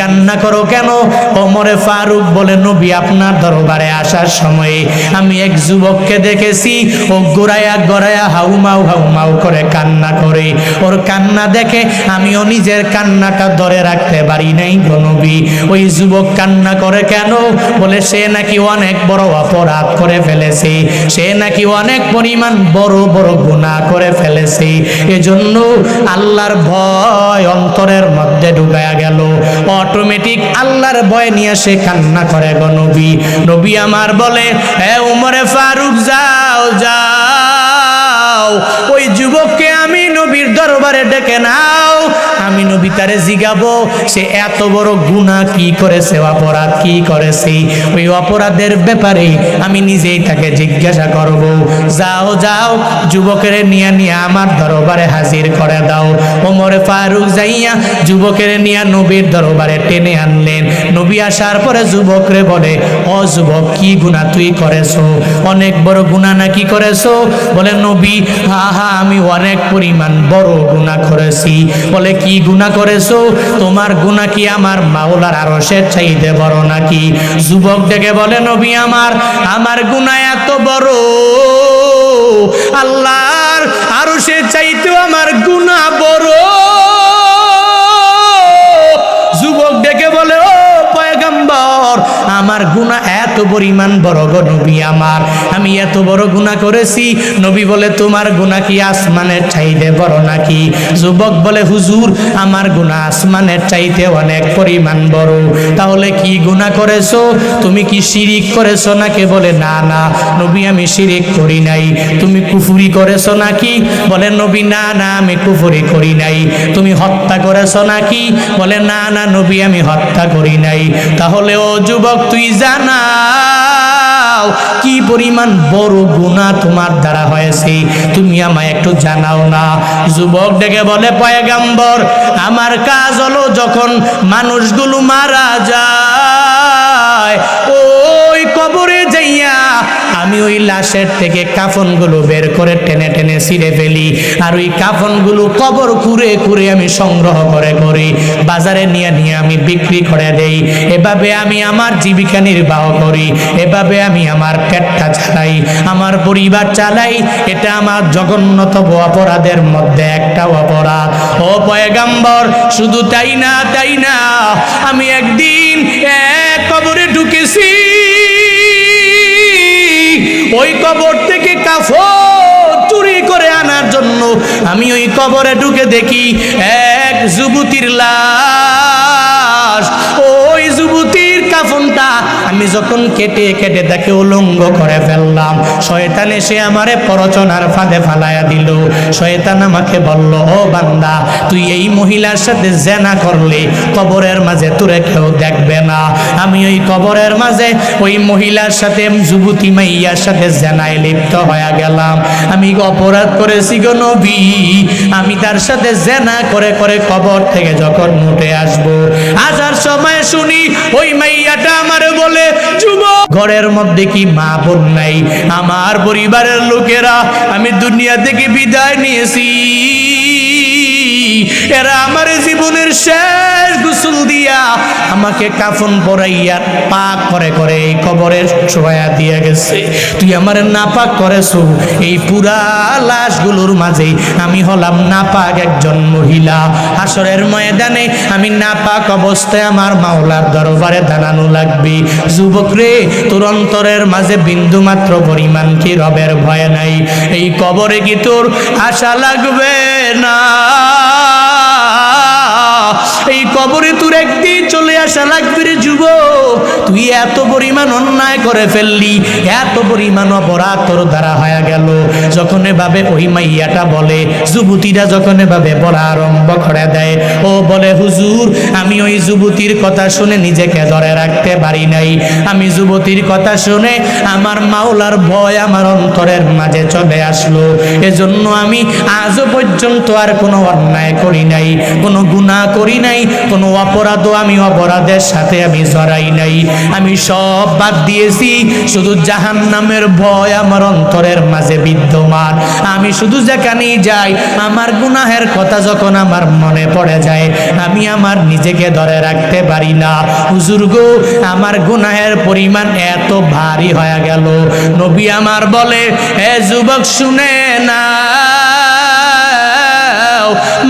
কান্না করো কেন? ওমরে ফারুক বলে, নবী আপনার দরবারে আসার সময়ে আমি এক যুবককে দেখেছি, ও গোড়ায়া গড়ায়া হাউমাউ করে কান্না করে। ওর কান্না দেখে আমিও নিজের কান্নাটা ধরে রাখতে পারি নাই গো নবী। ওই যুবক কান্না করে কেন? বলে সে নাকি অনেক বড় অপরাধ করে ফেলেছে, সে নাকি অনেক পরিমাণ বড় বড় গুনাহ করে ফেলেছে, এজন্য আল্লাহর ভয় অন্তরের মধ্যে ঢুকায়া গেল। অটোমেটিক আল্লাহর ভয় নিয়ে সে কান্না করে গো নবী। নবী আমার বলে, হে ওমরে ফারুক, যাও যাও, ওই যুবককে আমি নবীর দরবারে ডেকে নাও। আমি নবী তারে জিগাবো সে এত বড় গুনাহ কি করেছে, অপরাধ কি করেছে, ওই অপরাধের ব্যাপারে আমি নিজেই তাকে জিজ্ঞাসা করব। যাও যাও, যুবকের নিয়ে নিয়ে আমার দরবারে হাজির করে দাও। ওমরে ফারুক যাইয়া যুবকের নিয়ে নবীর দরবারে টেনে আনলেন। নবী আসার পরে যুবকরে বলে, ও যুবক, কি গুনাহ তুই করেছো? অনেক বড় গুনাহ নাকি করেছো? বলে, নবী হা আমি অনেক পরিমাণ বড় গুনাহ করেছি। বলে, কি গুনাহ করেছো? তোমার গুনাহ কি আমার মাওলার আরশের চাইতে বড় নাকি? যুবক ডেকে বলে, নবী আমার গুনাহ এত বড়, আল্লাহর আরশের চাইতেও আমার গুনাহ বড়। যুবক ডেকে বলে, ও পয়গম্বর, আমার গুনাহ এত পরিমাণ বড় গো নবী, আমি এত বড় গুনাহ করেছি। নবী বলে, তোমার গুনাহ কি আসমানের চাইতে বড় নাকি? যুবক বলে, হুজুর, আমার গুনাহ আসমানের চাইতে অনেক পরিমাণ বড়। তাহলে কি গুনাহ করেছো? তুমি কি শিরিক করেছো নাকি? বলে, না না নবী, আমি শিরিক করি নাই। তুমি কুফরি করেছো নাকি? বলে, নবী না না, আমি কুফরি করি নাই। তুমি হত্যা করেছো নাকি? বলে, না না নবী, আমি হত্যা করি নাই। তাহলে ও যুবক, তুই জানাও কি পরিমাণ বড় গুনাহ তোমার দ্বারা হয়েছে, তুমি আমায় একটু জানাও না। যুবক ডেকে বলে, পয়গম্বর, আমার কাজ হলো যখন মানুষগুলো মারা যায়, ওই কবরে যাইয়া আমি ওই লাশের থেকে কাফনগুলো বের করে টেনে টেনে ছিঁড়ে ফেলি, আর ওই কাফনগুলো কবর খুঁড়ে খুঁড়ে আমি সংগ্রহ করে করি, বাজারে নিয়ে নিয়ে আমি বিক্রি করে দেই। এভাবে আমি আমার জীবিকা নির্বাহ করি, এভাবে আমি আমার পেটটা চালাই, আমার পরিবার চালাই। এটা আমার জঘন্যতম অপরাধের মধ্যে একটা অপরাধ। ও পয়গম্বর, শুধু তাই না আমি একদিন এক কবরে ঢুকেছি, ওই কবর থেকে কাফন চুরি করে আনার জন্য আমি ওই কবরে ঢুকে দেখি এক যুবতীর লাশ। ওই যুবতীর কাফনটা আমি যখন কেটে কেটে তাকে উলঙ্গ করে ফেললাম, শয়তান এসে আমারে পরচনার ফাঁদে ফালাইয়া দিল। শয়তান আমাকে বলল, ও বান্দা, তুই এই মহিলার সাথে জেনা করলে কবরের মাঝে তোরে কেউ দেখবে না। আমি ওই কবরের মাঝে ওই মহিলার সাথে, যুবতী মাইয়ার সাথে জেনায় লিপ্ত হয়ে গেলাম। আমি অপরাধ করেছি গো নবী। আমি তার সাথে জেনা করে করে কবর থেকে যখন উঠে আসবো, আসার সময় শুনি ওই মাইয়াটা আমারে বলে, যুবক, ঘরের মধ্যে কি মা বোন নাই? আমার পরিবারের লোকেরা আমি দুনিয়া থেকে বিদায় নিয়েছি, এরা আমার জীবনের শেষ গোসল দিয়া আমাকে কাফন পরাইয়া পাক করে করে এই কবরের শোয়া দিয়ে গেছে। তুই আমার নাপাক করেছো। এই পুরা লাশগুলোর মাঝে আমি হলাম নাপাক একজন মহিলা। হাসরের ময়দানে আমি নাপাক অবস্থায় আমার মাওলার দরবারে দাঁড়ানো লাগবে। যুবক রে, তোর অন্তরের মাঝে বিন্দু মাত্র পরিমাণ কি রবের ভয় নাই? এই কবরে কি তোর আশা লাগবে না? এই কবরে তোর একদিন চলে আসা লাগবে রে যুবক। তুই এত পরিমাণ অন্যায় করে ফেললি, এত পরিমাণ অপরাধ তোর দ্বারা হয়ে গেল। যখন এভাবে ওই মাইয়াটা বলে, যুবতীরা যখন এভাবে বলা আরম্ভ করে দেয়, ও বলে, হুজুর, আমি ওই যুবতীর কথা শুনে নিজেকে ধরে রাখতে পারি নাই। আমি যুবতীর কথা শুনে আমার মাওলার ভয় আমার অন্তরের মাঝে চলে আসলো। এজন্য আমি আজও পর্যন্ত আর কোনো অন্যায় করি নাই, কোনো গুনাহ করি নাই, কোনো অপরাধও আমি অপরাধের সাথে আমি জড়াই নাই, আমি সব বাদ দিয়েছি। শুধু জাহান্নামের ভয় আমার অন্তরের মাঝে বিদ্যমান। আমি শুধু যেখানেই যাই আমার গুনাহের কথা যখন আমার মনে পড়ে যায় আমি আমার নিজেকে ধরে রাখতে পারি না। হুজুর গো, আমার গুনাহের পরিমাণ এত ভারী হয়ে গেল। নবী আমার বলে, হে যুবক শুনে না,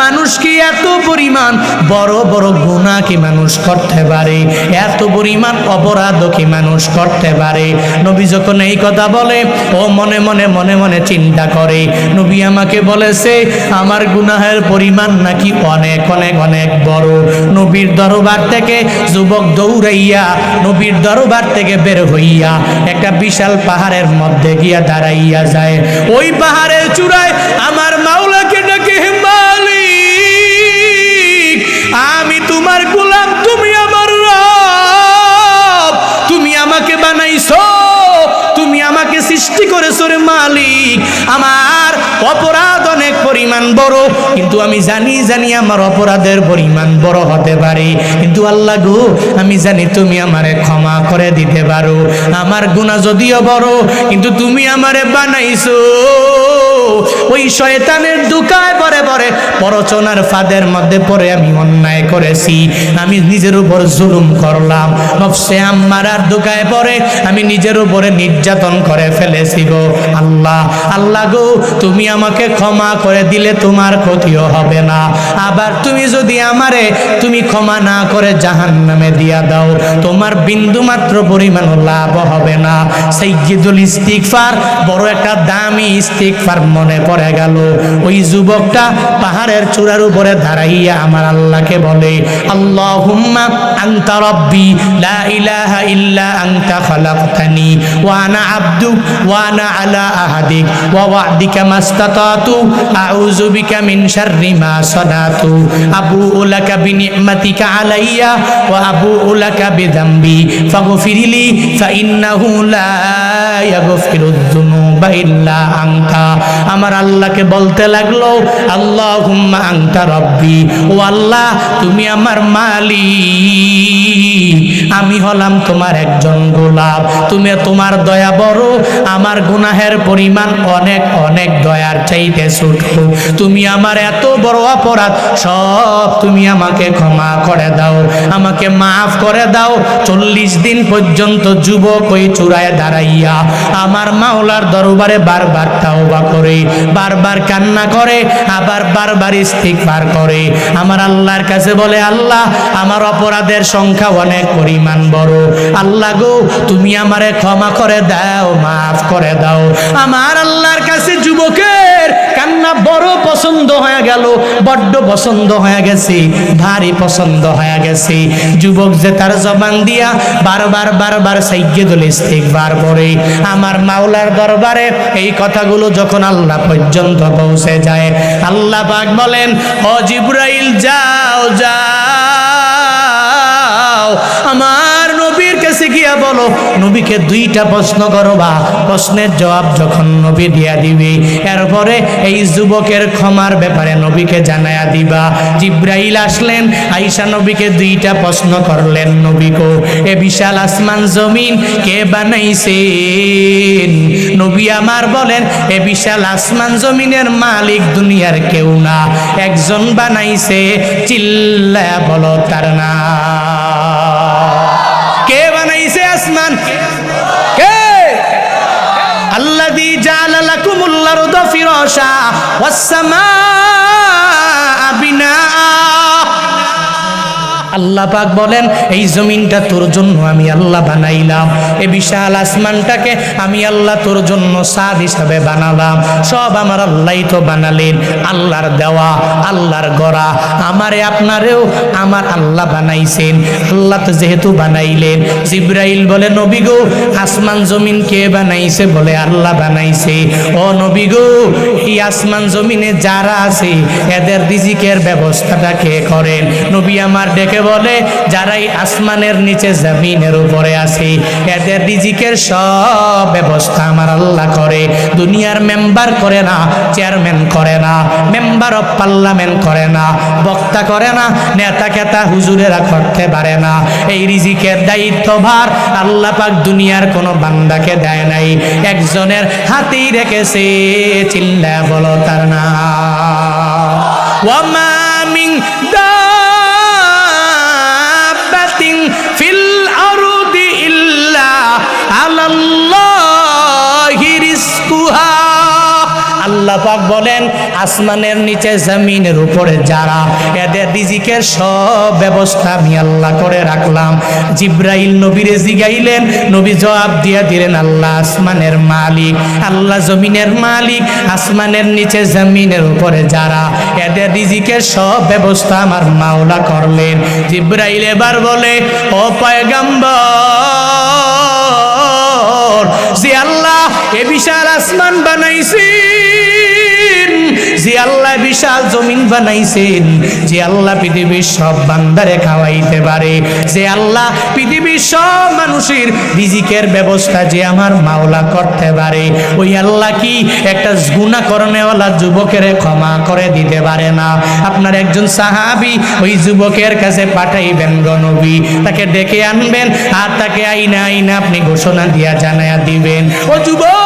মানুষ কি এত পরিমাণ বড় বড় গুনাহ কি মানুষ করতে পারে? এত পরিমাণ অপরাধ কি মানুষ করতে পারে? নবী যখন এই কথা বলে ও মনে মনে মনে মনে চিন্তা করে, নবী আমাকে বলেছে আমার গুনাহের পরিমাণ নাকি অনেক অনেক অনেক বড়। নবীর দরবার থেকে যুবক দৌড়াইয়া নবীর দরবার থেকে বের হইয়া একটা বিশাল পাহাড়ের মধ্যে গিয়া দাঁড়াইয়া যায়। ওই পাহাড়ের চূড়ায় আমার মাওলাকে ডাকে, আমি তোমার গোলাম, তুমি আমার রব, তুমি আমাকে বানাইছো, তুমি আমাকে সৃষ্টি করেছো রে মালিক। আমার অপরাধ অনেক পরিমাণ বড়, কিন্তু আমি জানি আমার অপরাধের পরিমাণ বড় হতে পারে, কিন্তু আল্লাহ গো আমি জানি তুমি আমারে ক্ষমা করে দিতে পারো। আমার গুনাহ যদিও বড়, কিন্তু তুমি আমারে বানাইছো। ওই শয়তানের দুকায় পরে পরে পরচনার ফাঁদের মধ্যে পড়ে আমি অন্যায় করেছি, আমি নিজের উপর জুলুম করলাম, নফসে আম্মারার দুকায় পড়ে আমি নিজের উপরে নির্যাতন করে ফেলেছি গো আল্লাহ। আল্লাহ গো তুমি আমাকে ক্ষমা করে দিলে তোমার ক্ষতিও হবে না, আবার তুমি যদি আমারে তুমি ক্ষমা না করে জাহান্নামে দিয়া দাও তোমার বিন্দু মাত্র পরিমাণ লাভ হবে না। সাইয়্যিদুল ইস্তিগফার, বড় একটা দামি ইস্তিগফার মনে পড়ে গেল। ওই যুবকটা পাহাড়ের চূড়ার উপরে দাঁড়াইয়া আমার আল্লাহকে বলে, আল্লাহুম্মা আনতা রাব্বি লা ইলাহা ইল্লা আনতা খালাকতানি ওয়া আনা আবদুক ওয়া আনা আলা আহাদিক ওয়া ওয়া'দিকা মাস্তাতাতু আউযু বিকা মিন শাররি মা সানাতু আবুউ লাকা বিনি'মাতিকা আলাইয়া ওয়া আবুউ লাকা বিযামবি ফাগফিরলি ফাইন্নাহু লা ইয়াগফিরুয যুনুবা ইল্লা আনতা। আমার আল্লাহকে বলতে লাগলো, আল্লাহুম্মা আনতা রাব্বি, ও আল্লাহ তুমি আমার মালিক, আমি হলাম তোমার একজন গোলাম, তুমি তোমার দয়া বড়, আমার গুনাহের পরিমাণ অনেক অনেক দয়ার চাইতে ছোট। তুমি আমার এত বড় অপরাধ সব তুমি আমাকে ক্ষমা করে দাও, আমাকে মাফ করে দাও। 40 দিন পর্যন্ত যুবক ওই চূড়ায় দাঁড়াইয়া আমার মাওলার দরবারে বারবার তাওবা করে, বারবার কান্না করে, আবার বারবার ইস্তিগফার করে। আমার আল্লাহর কাছে বলে, আল্লাহ আমার অপরাধের সংখ্যা অনেক পরিমাণ বড়, আল্লাহ গো তুমি আমারে ক্ষমা করে দাও, মাফ করে দাও। আমার আল্লাহর কাছে যুবকের কান্না বড় পছন্দ হয়ে গেল, বড্ড পছন্দ হয়ে গেছে, ভারী পছন্দ হয়ে গেছে। যুবক যে তার জবান দিয়া বারবার বারবার সাইয়্যিদুল ইস্তিগফার পড়ে, আমার মাওলার দরবারে এই কথাগুলো যখন আল্লাহ পর্যন্ত পৌঁছে যায়, আল্লাহ পাক বলেন, ও জিবরাইল যাও যাও আমার নবীর কাছে গিয়া বলো, নবীকে 2টা প্রশ্ন করবা, প্রশ্নের জবাব যখন নবী দিয়া দিবে এরপরে এই যুবকের ক্ষমার ব্যাপারে নবীকে জানায়া দিবা। জিবরাইল আসলেন, আয়েশা নবীকে 2টা প্রশ্ন করলেন, নবী গো এ বিশাল আসমান জমিন কে বানাইছেন? নবী আমার বলেন, এ বিশাল আসমান জমিনের মালিক দুনিয়ার কেউ না, একজন বানাইছে, চিল্লায়া বলো তার নাম। কে বানাইছে আসমান? কে? আল্লাযী জাআলা লাকুমুল আরদা ফিরাশা ওয়াস সামাআ বিনাআ। আল্লাহ পাক বলেন, এই জমিনটা তোর জন্য আমি আল্লাহ বানাইলাম, এই বিশাল আসমানটাকে আমি আল্লাহ তোর জন্য ছাদ হিসাবে বানালাম। সব আমার আল্লাহই তো বানালেন, আল্লাহর দেওয়া, আল্লাহর গড়া। আমারে আপনারেও আমার আল্লাহ বানাইছেন। আল্লাহ তো যেহেতু বানাইলেন, জিবরাইল বলে, নবী গো আসমান জমিন কে বানাইছে? বলে আল্লাহ বানাইছে। ও নবী গো এই আসমান জমিনে যারা আছে এদের রিজিকের ব্যবস্থাটা কে করেন? নবী আমার ডেকে বলে, বলে যারাই আসমানের নিচে জমিনের উপরে আছে এদের রিজিকের সব ব্যবস্থা আমার আল্লাহ করে। দুনিয়ার মেম্বার করে না, চেয়ারম্যান করে না, মেম্বার অফ পার্লামেন্ট করে না, বক্তা করে না, নেতা কেতা হুজুরেরা করতে পারে না। এই রিজিকের দায়িত্বভার আল্লাহ পাক দুনিয়ার কোনো বান্দাকে দেয় নাই, একজনের হাতেই রেখেছে। চিল্লা বলো তার নাম। ওয়ামা মিন দাব্বাতিন ফিল আরদি ইল্লা আলাল্লাহি রিজকুহা। আল্লাহ পাক বলেন আসমানের নিচে জমিনের উপরে যারা, এদের রিজিকের সব ব্যবস্থা আমি আল্লাহ করে রাখলাম। জিব্রাইল নবীরে জিগাইলেন, নবী জবাব দিয়ে দিলেন আল্লাহ আসমানের মালিক, আল্লাহ জমিনের মালিক। আসমানের নিচে জমিনের উপরে যারা, এদের রিজিকের সব ব্যবস্থা আমার মাওলা করলেন। জিব্রাইল এবার বলে, ও পয়গম্বর, যে আল্লাহ এ বিশাল আসমান বানাইছেন, যে আল্লাহ বিশাল জমিন বানাইছেন, যে আল্লাহ পৃথিবীর সব বান্দারে খাওয়াইতে পারে, যে আল্লাহ পৃথিবীর সব মানুষের রিজিকের ব্যবস্থা যে আমার মাওলা করতে পারে, ওই আল্লাহ কি একটা গুনাহ করনেওয়ালা যুবকের ক্ষমা করে দিতে পারে না? আপনার একজন সাহাবী ওই যুবকের কাছে পাঠাইবেন গো নবী, তাকে ডেকে আনবেন আর তাকে আইনা আইনা আপনি ঘোষণা দিয়া জানায়া দিবেন, ও যুবক,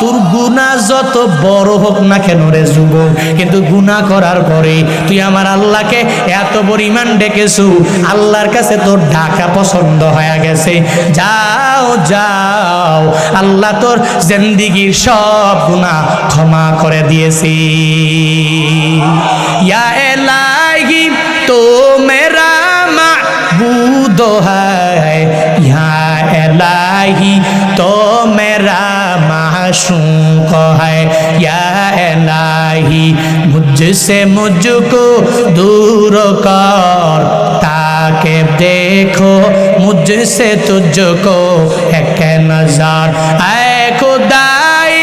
তোর গুনাহ যত বড় হোক না কেন রে যুবক, কিন্তু গুনাহ করার পরে তুই আমার আল্লাহকে এত পরিমাণ ডেকেছু, আল্লাহর কাছে তোর ডাকা পছন্দ হয়ে গেছে। যাও যাও, আল্লাহ তোর জিন্দেগীর সব গুনাহ ক্ষমা করে দিয়েছি। ইয়া ইলাহি তো মেরা মাবুদ है, ইয়া इलाही तो मेरा माशूक है, या इलाही मुझसे मुझको दूर कर, ताके देखो मुझसे तुझको एक नजर। ऐ खुदाई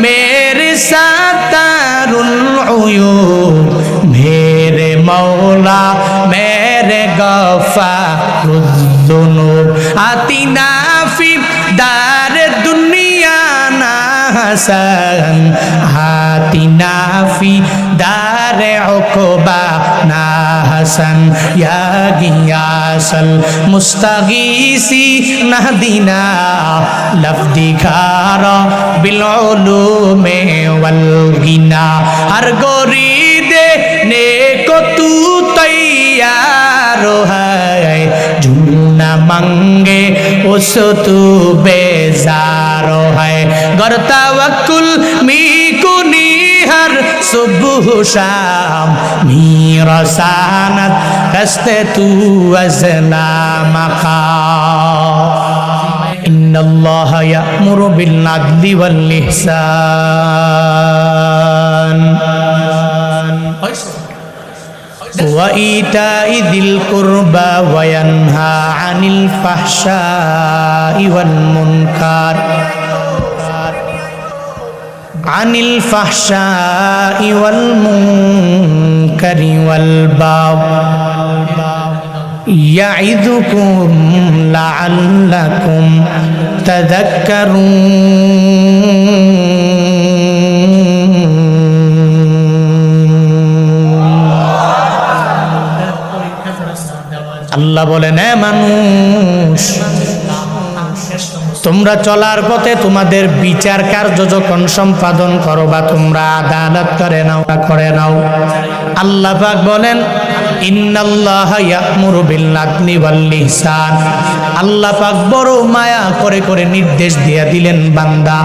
मेरे सातारुल उयूब, मेरे मौला मेरे गफ्फारुद्दुनूब, आतिना फी दार दुनिया ना हसन, आतिना फी दार उक़बा ना हसन, या गियासल मुस्तगीसी नहदीना लफ्दिखारा बिल उलूमे वल गिना। हर गोरीदे नेको तू तैयार है, झूलना मांगे उस तू बेजार है, गर तवक्कुल मी कुनी हर सुबह शाम, मेरा सानत हस्ते तू अज़ला मकाम। इन्नल्लाह यअमुरु बिल अदली वल इहसान وإيتاء ذي القربى وينهى عن الفحشاء والمنكر والبغي يعظكم لعلكم تذكرون। আল্লাহ বলেন, এ মানুষ, তোমরা চলার পথে তোমাদের বিচার কার্য যখন সম্পাদন করো বা তোমরা আদালত করে নাও, আল্লাহ পাক বলেন, ইন্নাল্লাহা ইয়া'মুরু বিল আদলি ওয়াল ইহসান। আল্লাহ পাক বড় মায়া করে করে নির্দেশ দিয়ে দিলেন, বান্দা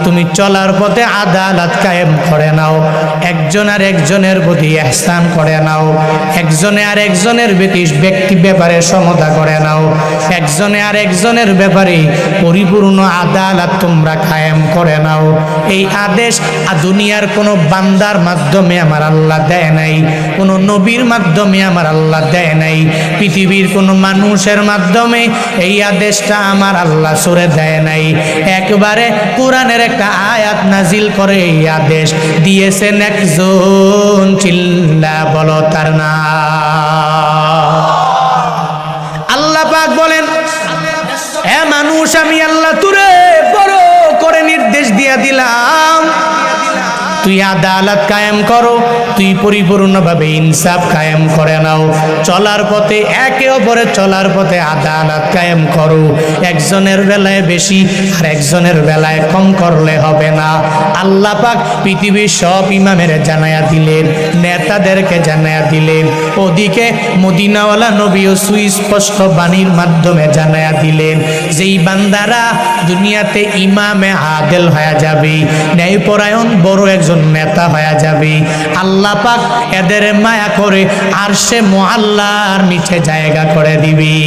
তুমি চলার পথে আদালত কায়েম করে নাও, একজন আর একজনের প্রতি ইহসান করে নাও, একজনে আর একজনের ব্যক্তি ব্যাপারে সমতা করে নাও, একজনে আর একজনের ব্যাপারে পরিপূর্ণ আদালত তোমরা কায়েম করে নাও। এই আদেশ দুনিয়ার কোনো বান্দার মাধ্যমে আমার আল্লাহ দেয় নাই, কোনো নবীর মাধ্যমে আমার আল্লাহ দেয় নাই, পৃথিবীর কোনো মানুষের মাধ্যমে এই আদেশটা আমার আল্লাহ সূরা দেয় নাই। একবারে কোরআনের একটা আয়াত নাজিল করে এই আদেশ দিয়েছেন একজন, চিল্লা বলো তার নাম। আল্লাহ পাক বলেন, এ মানুষ, আমি আল্লাহ তোরে বড় করে নির্দেশ দিয়া দিলাম, তুই আদালত কায়েম করো, তুই পরিপূর্ণভাবে ইনসাফ কায়েম করে নাও, চলার পথে একে অপরের চলার পথে আদালত কায়েম করো। একজনের বেলায় বেশি আর একজনের বেলায় কম করলে হবে না। আল্লাহ পাক পৃথিবীর সব ইমামের জানায়া দিলেন, নেতাদেরকে জানায়া দিলেন, ওদিকে মদিনাওয়ালা নবীও সুস্পষ্ট বাণীর মাধ্যমে জানায়া দিলেন, যেই বান্দারা দুনিয়াতে ইমামে আদেল হয়ে যাবে, ন্যায়পরায়ণ বড় একজন নেতা হয়ে যাবে, আল্লাহ পাক এদের মায়া করে আরশে মুআল্লার নিচে জায়গা করে দিবি।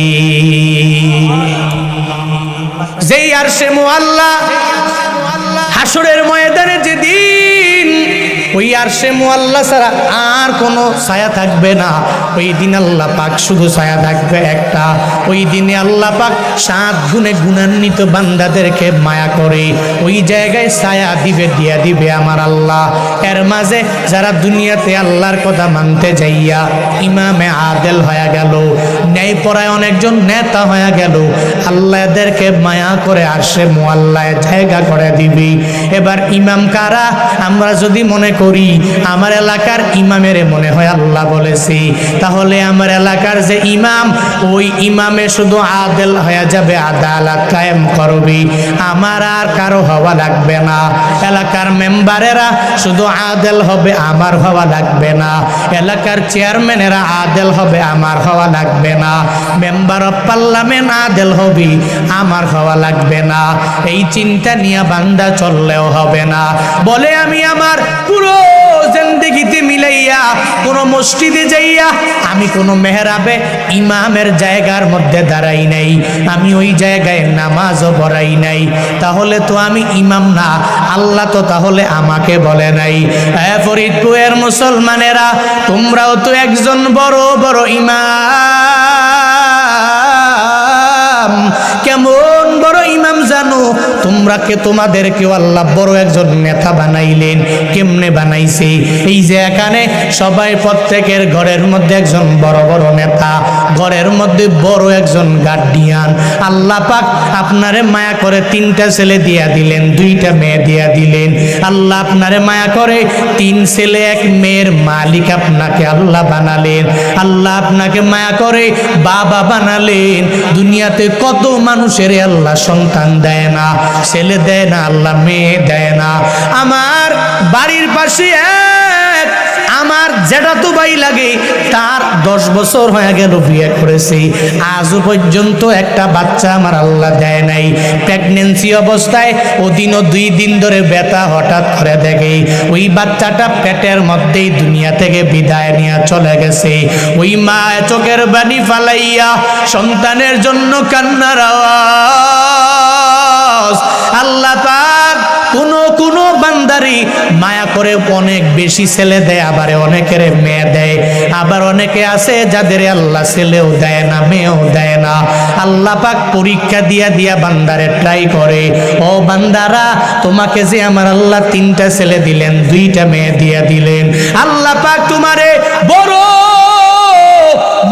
যেই আরশে মুআল্লা হাসরের ময়দানে যেদিন ওই আরশে মুআল্লা ছাড়া আর কোনো ছায়া থাকবে না, ওই দিন আল্লাহ পাক শুধু ছায়া থাকবে একটা। ওই দিনে আল্লাহ পাক 7 গুণে গুণান্বিত বান্দাদেরকে মায়া করে ওই জায়গায় ছায়া দিবে, দিয়া দিবে আমার আল্লাহ। এর মাঝে যারা দুনিয়াতে আল্লাহর কথা মানতে যাইয়া ইমামে আদেল হয়ে গেল, ন্যায়পরায়ণ একজন নেতা হয়ে গেল, আল্লাহ এদেরকে মায়া করে আরশে মুআল্লায় জায়গা করে দিবি। এবার ইমাম কারা? আমরা যদি মনে করি আমার এলাকার ইমামের মনে হয় আল্লাহ বলেছি, তাহলে আমার এলাকার যে ইমাম, ওই ইমামে শুধু আদেল হয়ে যাবে, আদালত কায়েম করবি, আমার আর কারো হওয়া লাগবে না। এলাকার মেম্বারেরা শুধু আদেল হবে, আমার হওয়া লাগবে না। এলাকার চেয়ারম্যানেরা আদেল হবে, আমার হওয়া লাগবে না। মেম্বার অফ পার্লামেন্ট আদেল হবে, আমার হওয়া লাগবে না। এই চিন্তা নিয়ে বান্দা চললেও হবে না। বলে আমি আমার পুরো জিন্দেগিতে মিলাইয়া কোন মসজিদে যাইয়া আমি কোন মেহরাবে ইমামের জায়গার মধ্যে দাঁড়াই নাই, আমি ওই জায়গায় নামাজও পড়াই নাই, তাহলে তো আমি ইমাম না। আল্লাহ তো তাহলে আমাকে বলে নাই, ফরিদপুরের মুসলমানেরা তোমরাও তো একজন বড় বড় ইমাম। কেমন বড় ইমাম জানো? তোমাদেরকেও আল্লাহ বড় একজন নেতা বানাইলেন। কেমনে বানাইছে? এই যে এখানে সবাই প্রত্যেকের ঘরের মধ্যে একজন বড় বড় নেতা, ঘরের মধ্যে বড় একজন গার্ডিয়ান। আল্লাহ পাক আপনারে মায়া করে 3টা ছেলে দিয়া দিলেন, 2টা মেয়ে দিয়া দিলেন। আল্লাহ আপনারে মায়া করে 3 ছেলে 1 মেয়ের মালিক আপনাকে আল্লাহ বানালেন। আল্লাহ আপনাকে মায়া করে বাবা বানালেন। দুনিয়াতে কত মানুষের আল্লাহ সন্তান দেয় না, ছেলে দেয় না, আল্লাহ মেয়ে দেয় না। আমার বাড়ির পাশে আমার যেটাতো ভাই লাগে, তার 10 বছর হয়ে গেল বিয়ে করেছে, আজও পর্যন্ত একটা বাচ্চা আমার আল্লাহ দেয় নাই। প্রেগনেন্সি অবস্থায় ওদিনও 2 দিন ধরে ব্যথা হঠাৎ করে দেখে, ওই বাচ্চাটা পেটের মধ্যেই দুনিয়া থেকে বিদায় নিয়ে চলে গেছে। ওই মা চোখের পানি ফালাইয়া সন্তানের জন্য কান্নার আওয়াজ। আল্লাহ পাক কোন বান্দারি মায়া করে অনেক বেশি ছেলে দেয়, আবার অনেকের মেয়ে দেয়। আবার অনেকে আছে যাদের আল্লাহ ছেলেও দেয় না, মেয়েও দেয় না। আল্লাহ পাক পরীক্ষা দিয়া দিয়া বান্দারে ট্রাই করে, ও বান্দারা তোমাকে যে আমার আল্লাহ 3টা ছেলে দিলেন, 2টা মেয়ে দিয়া দিলেন, আল্লাহ পাক তোমারে বড়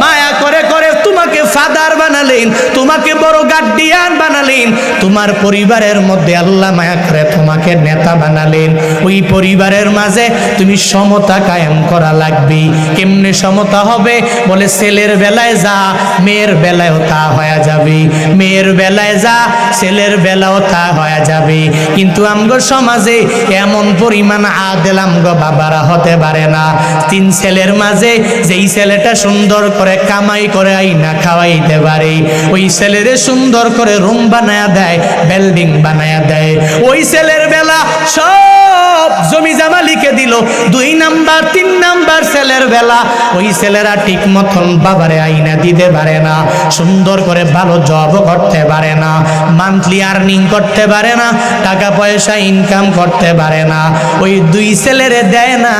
মায়া করে করে তোমাকে ফাদার বানালেন, তোমাকে বড় গার্ডিয়ান বানালেন। তোমার পরিবারের মধ্যে আল্লাহ মায়া করে তোমাকে নেতা বানালেন। ওই পরিবারের মাঝে তুমি সমতা কায়েম করা লাগবে। কেমনে সমতা হবে? বলে ছেলের বেলায় যা মেয়ের বেলায়ও তা হয়ে যাবে, মেয়ের বেলায় যা ছেলের বেলাও তা হয়ে যাবে। কিন্তু আমগো সমাজে এমন পরিমাণ আদেল আমগো বাবারা হতে পারে না। 3 ছেলের মাঝে যেই ছেলেটা সুন্দর করে কামাই করে আইনা খাওয়াইতে পারে, ওই ছেলেরে সুন্দর করে রুম বানায়া দেয়, বিল্ডিং বানায়া দেয়। ওই ছেলের বেলা সব জমি জামা লিখে দিল। 2 নাম্বার 3 নাম্বার ছেলের বেলা ওই ছেলেরা ঠিক মতন বাবারে আইনা দিতে পারে না, সুন্দর করে ভালো জব করতে পারে না, মান্থলি আর্নিং করতে পারে না, টাকা পয়সা ইনকাম করতে পারে না। ওই 2 ছেলেরে দেয় না,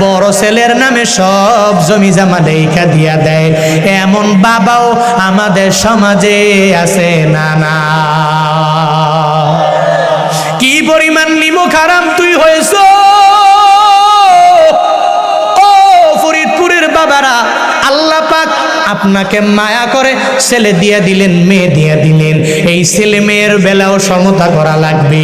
বড় ছেলের নামে সব জমি জামা লেখা দিয়া দেয়। এমন বাবাও আমাদের সমাজে আছে না? না, কি পরিমাণ নিমক হারাম তুই হয়েছ। ও ফরিদপুরের বাবারা, আল্লাহ পাক আপনাকে মায়া করে ছেলে দিয়ে দিলেন, মেয়ে দিয়ে দিলেন, এই ছেলে মেয়ের বেলাও সমতা করা লাগবে।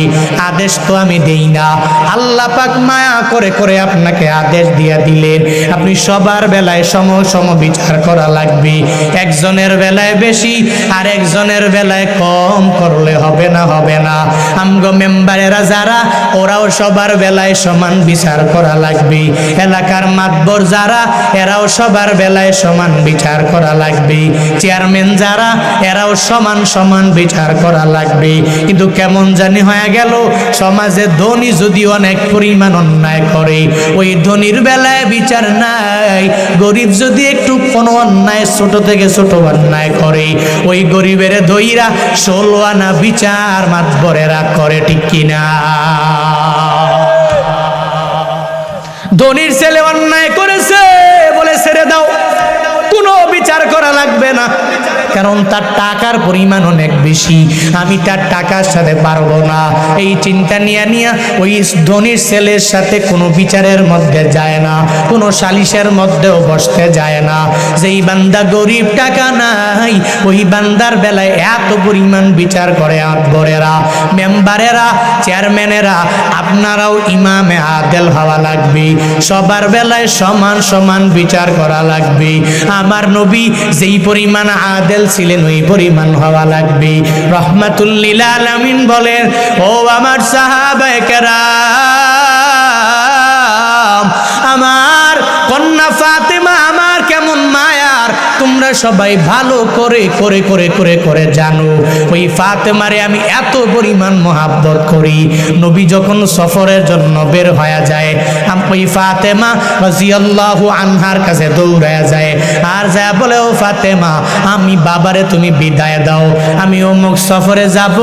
আদেশ তো আমি দেই না, আল্লাহ পাক মায়া করে করে আপনাকে আদেশ দিয়ে দিলেন, আপনি সবার বেলায় সম সম বিচার করা লাগবে। একজনের বেলায় বেশি আর একজনের বেলায় কম করলে হবে না, হবে না। আমগো মেম্বারেরা যারা, ওরাও সবার বেলায় সমান বিচার করা লাগবে। এলাকার মাতবর যারা, এরাও সবার বেলায় সমান বিচার করা লাগবে। চেয়ারম্যান যারা, এরাও সমান সমান বিচার করা লাগবে। কিন্তু কেমন জানি হয়ে গেল, সমাজে ধনী যদি অনেক পরিমাণ অন্যায় করে, ওই ধনীর বেলায় বিচার নাই। গরিব যদি একটু কোনো অন্যায়, ছোট থেকে ছোট অন্যায় করে, ওই গরিবের ধইরা 16 আনা বিচার মাতবরেরা করে, ঠিক কিনা? ধনীর ছেলে অন্যায় করেছে বলে ছেড়ে দাও, কোনো বিচার করা লাগবে না, কারণ তার টাকার পরিমাণ অনেক বেশি, আমি তার টাকার সাথে পারবো না। এই চিন্তা নিয়ে নিয়ে ওই ধনীর ছেলের সাথে কোনো বিচারের মধ্যে যায় না, কোনো সালিশের মধ্যেও বসতে যায় না। যেই বান্দা গরিব, টাকা নাই, ওই বান্দার বেলায় এত পরিমাণ বিচার করে আকবরেরা, মেম্বারেরা, চেয়ারম্যানেরা। আপনারাও ইমামে আদেল হওয়া লাগবে, সবার বেলায় সমান সমান বিচার করা লাগবে। আমার নবী যেই পরিমাণ আদেল ছিলেন, ওই পরিমাণ হওয়া লাগবে। রহমাতুল লিল আলামিন বলেন, ও আমার সাহাবায়ে কেরাম, আমার কন্যা ফাতেমা আমার কেমন মায়ার, তোমরা সবাই ভালো করে করে করে করে করে জানো। ওই ফাতেমারে আমি এত পরিমাণ মহাব্বত করি। নবী যখন সফরের জন্য বের হয়ে যায়, ওই ফাতেমা রাদিয়াল্লাহু আনহার কাছে দৌড়ায় যায়, আর যায় বলে, ও ফাতেমা, আমি বাবারে তুমি বিদায় দাও, আমি অমুক সফরে যাব।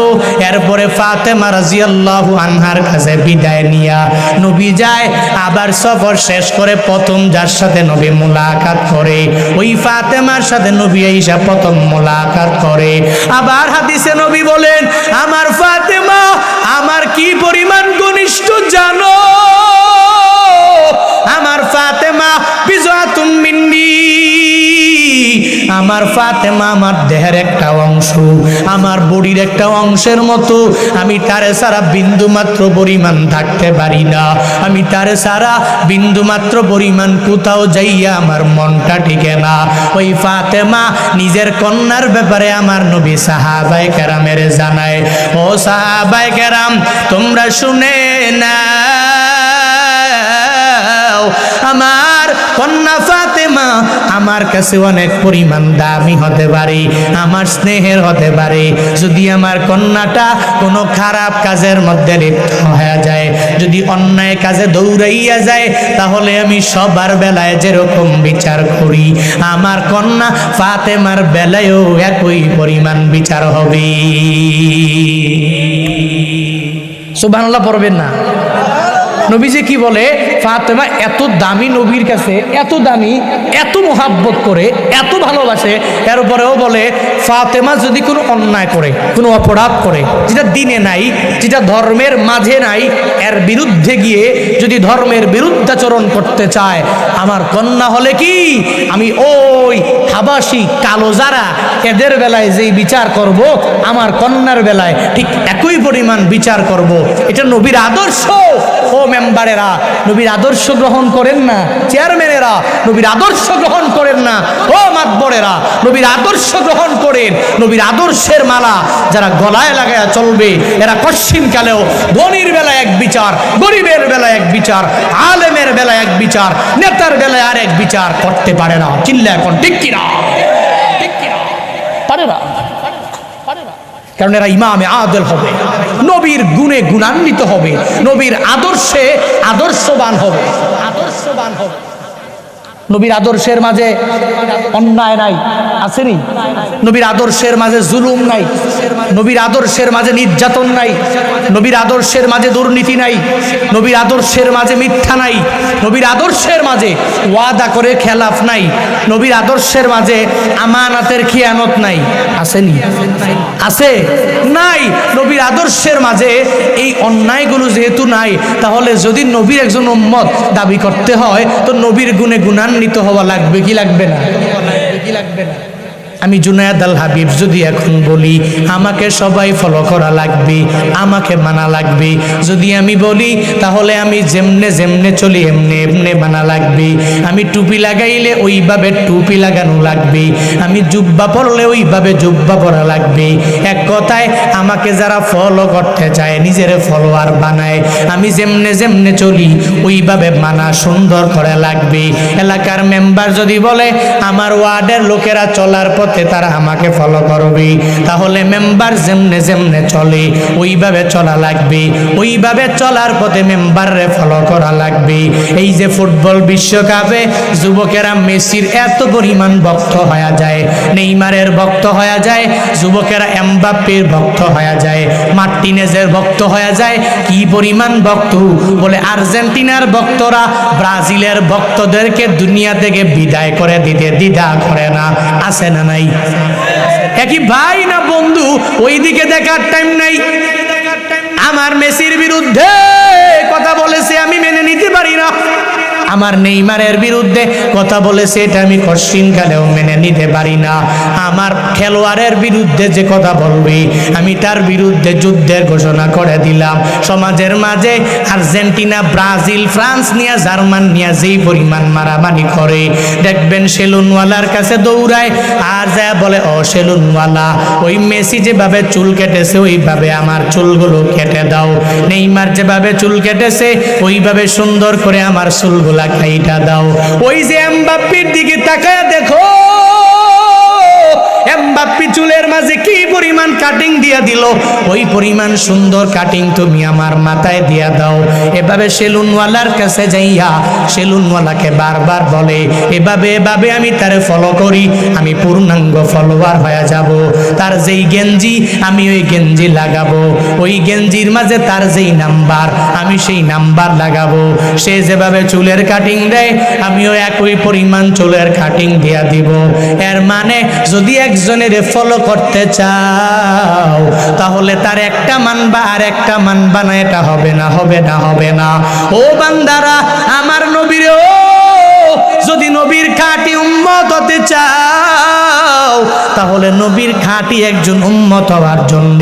এরপরে ফাতেমা রাদিয়াল্লাহু আনহার কাছে বিদায় নিয়া নবী যায়। আবার সফর শেষ করে প্রথম যার সাথে নবী মুলাকাত করে, ওই ফাতেমার সাথে নবী ঈসা প্রথম মুলাকাত করে। আবার হাদিসে নবী বলেন, আমার ফাতেমা আমার কি পরিমাণ ঘনিষ্ঠ জানো? আমার ফাতেমা বিজআতুম মিন্নি, আমার ফাতেমা আমার দেহের একটা অংশ, আমার বডির একটা অংশের মতো। আমি তারে সারা বিন্দু মাত্র পরিমাণ থাকতে পারি না, আমি তারে সারা বিন্দু মাত্র পরিমাণ কোথাও যাইয়া আমার মনটা টিকে না। ওই ফাতেমা নিজের কন্যার ব্যাপারে আমার নবী সাহাবায়ে কেরামের জানায়, ও সাহাবায়ে কেরাম, তোমরা শুনে না, আমার কন্যা ফাতেমা আমার কাছে অনেক পরিমাণ দামি হতে পারে, আমার স্নেহের হতে পারে। যদি আমার কন্যাটা কোনো খারাপ কাজের মধ্যে লিপ্ত হয়ে যায়, যদি অন্যায় কাজে দৌড়াইয়া যায়, তাহলে আমি সবার বেলায় যেরকম বিচার করি, আমার কন্যা ফাতেমার বেলায়ও একই পরিমাণ বিচার হবে। সুবহানাল্লাহ পড়বেন না? নবীজি কি বলে, ফাতেমা এত দামি নবীর কাছে, এত দামি, এত মোহাব্বত করে, এত ভালোবাসে। এরপরেও বলে, ফাতেমা যদি কোনো অন্যায় করে, কোনো অপরাধ করে, যেটা দিনে নাই, যেটা ধর্মের মাঝে নাই, এর বিরুদ্ধে গিয়ে যদি ধর্মের বিরুদ্ধাচরণ করতে চায়, আমার কন্যা হলে কি আমি ওই হাবাসি কালো যারা, এদের বেলায় যেই বিচার করব, আমার কন্যার বেলায় ঠিক একই পরিমাণ বিচার করব। এটা নবীর আদর্শ। ও মেম্বারেরা, নবীর আদর্শ গ্রহণ করেন না? চেয়ারম্যানেরা, নবীর আদর্শ গ্রহণ করেন না? ও মাতবরেরা, নবীর আদর্শ গ্রহণ করেন। নবীর আদর্শের মালা যারা গলায় লাগায়া চলবে, এরা কশ্চিনকালেও ধনীর বেলায় এক বিচার, গরিবের বেলায় এক বিচার, আলেমের বেলায় এক বিচার, নেতার বেলায় আর এক বিচার করতে পারে না। চিল্লা এখন ঠিক কিনা? পারে না, কারণ এরা ইমামে আদেল হবে, নবীর গুণে গুণান্বিত হবে, নবীর আদর্শে আদর্শবান হবে, আদর্শবান হবে। নবীর আদর্শের মাঝে অন্যায় নাই, আসেনি? নবীর আদর্শের মাঝে জুলুম নাই, নবীর আদর্শের মাঝে নির্যাতন নাই, নবীর আদর্শের মাঝে দুর্নীতি নাই, নবীর আদর্শের মাঝে মিথ্যা নাই, নবীর আদর্শের মাঝে ওয়াদা করে খেলাফ নাই, নবীর আদর্শের মাঝে আমানাতের খিয়ানত নাই। আসেনি? আছে? নাই। নবীর আদর্শের মাঝে এই অন্যায়গুলো যেহেতু নাই, তাহলে যদি নবীর একজন উম্মত দাবি করতে হয়, তো নবীর গুণে গুণান্বিত হওয়া লাগবে কি লাগবে না? লাগবে না। আমি জুনায়েদ আল হাবিব যদি এখন বলি আমাকে সবাই ফলো করা লাগবে, আমাকে মানা লাগবে, যদি আমি বলি তাহলে আমি যেমনে যেমনে চলি এমনে এমনে মানা লাগবে, আমি টুপি লাগাইলে ওইভাবে টুপি লাগানো লাগবে, আমি জুব্বা পরলে ওইভাবে জুব্বা পরা লাগবে। এক কথায় আমাকে যারা ফলো করতে চায় নিজের ফলোয়ার বানায়, আমি যেমনে যেমনে চলি ওইভাবে মানা সুন্দর করে লাগবে। এলাকার মেম্বার যদি বলে আমার ওয়ার্ডের লোকেরা চলার পথে তারা আমাকে ফলো করবে, তাহলে মেম্বার যেমনে যেমনে চলে ওইভাবে চলা লাগবে, ওইভাবে চলার পথে মেম্বাররে ফলো করা লাগবে। এই যে ফুটবল বিশ্বকাপে যুবকেরা মেসির এত পরিমাণ ভক্ত হয়ে যায়, নেইমারের ভক্ত হয়ে যায়, যুবকেরা এমবাপ্পের ভক্ত হয়ে যায়, মার্টিনেজের ভক্ত হয়ে যায়। কি পরিমাণ ভক্ত বলে আর্জেন্টিনার ভক্তরা ব্রাজিলের ভক্তদেরকে দুনিয়া থেকে বিদায় করে দিতে দ্বিধা করে না, আছে না নাই? একই ভাই না বন্ধু, ওইদিকে দেখার টাইম নাই। আমার মেসির বিরুদ্ধে কথা বলেছে আমি মেনে নিতে পারি না, আমার নেইমারের বিরুদ্ধে কথা বলেছে এটা আমি কশিনকালেও মেনে নিতে পারি না, আমার খেলোয়াড়ের বিরুদ্ধে যে কথা বলবে আমি তার বিরুদ্ধে যুদ্ধের ঘোষণা করে দিলাম। সমাজের মাঝে আর্জেন্টিনা, ব্রাজিল, ফ্রান্স নিয়ে, জার্মান নিয়ে যেই পরিমাণ মারামারি করে, দেখবেন সেলুনওয়ালার কাছে দৌড়ায় আর যা বলে ও সেলুনওয়ালা ওই মেসি যেভাবে চুল কেটেছে ওইভাবে আমার চুলগুলো কেটে দাও, নেইমার যেভাবে চুল কেটেছে ওইভাবে সুন্দর করে আমার চুলগুলো কাইটা দাও। ওই যে এমবাপ্পির দিকে তাকায় দেখো, এমবাপ্পি চুলের মাঝে কি পরিমাণ কাটিং দিয়া দিল, ওই পরিমাণ সুন্দর কাটিং তুমি আমার মাথায় দিয়া দাও। এভাবে সেলুনওয়ালার কাছে যাইয়া সেলুনওয়ালাকে বারবার বলে এভাবে এভাবে আমি তারে ফলো করি, আমি পূর্ণাঙ্গ ফলোয়ার হয়ে যাব। তার যেই গেঞ্জি আমি ওই গেঞ্জি লাগাবো, ওই গেঞ্জির মাঝে তার যেই নাম্বার আমি সেই নাম্বার লাগাবো। সে যেভাবে চুলের কাটিং দেয় আমিও একই পরিমাণ চুলের কাটিং দিয়া দিব। এর মানে যদি একজনের ফলো করতে চাও তাহলে তার একটা মানবা আর একটা মানবা না, এটা হবে না, হবে না, হবে না। ও বান্দারা আমার নবীরে, ও যদি নবীর খাঁটি উম্মত হতে চাও তাহলে নবীর খাঁটি একজন উম্মত হওয়ার জন্য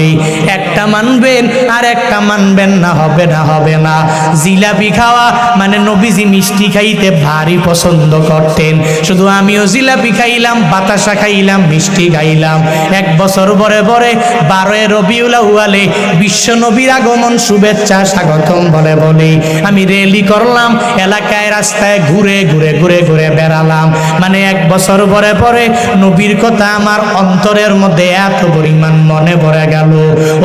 একটা মানবেন আর একটা মানবেন না, হবে না, হবে না। জিলাপি খাওয়া মানে নবীজি মিষ্টি খাইতে ভারী পছন্দ করতেন, শুধু আমিও জিলাপি খাইলাম, বাতাসা খাইলাম, মিষ্টি খাইলাম। এক বছর পরে পরে 12 রবিউল আউয়ালে বিশ্ব নবীর আগমন শুভেচ্ছা স্বাগতম বলে বলে আমি রেলি করলাম, এলাকায় রাস্তায় ঘুরে ঘুরে ঘুরে ঘুরে বেড়ালাম। মানে এক বছর পরে পরে নবীর কথা আমার অন্তরের মধ্যে এত পরিমাণ মনে পড়ে গেল।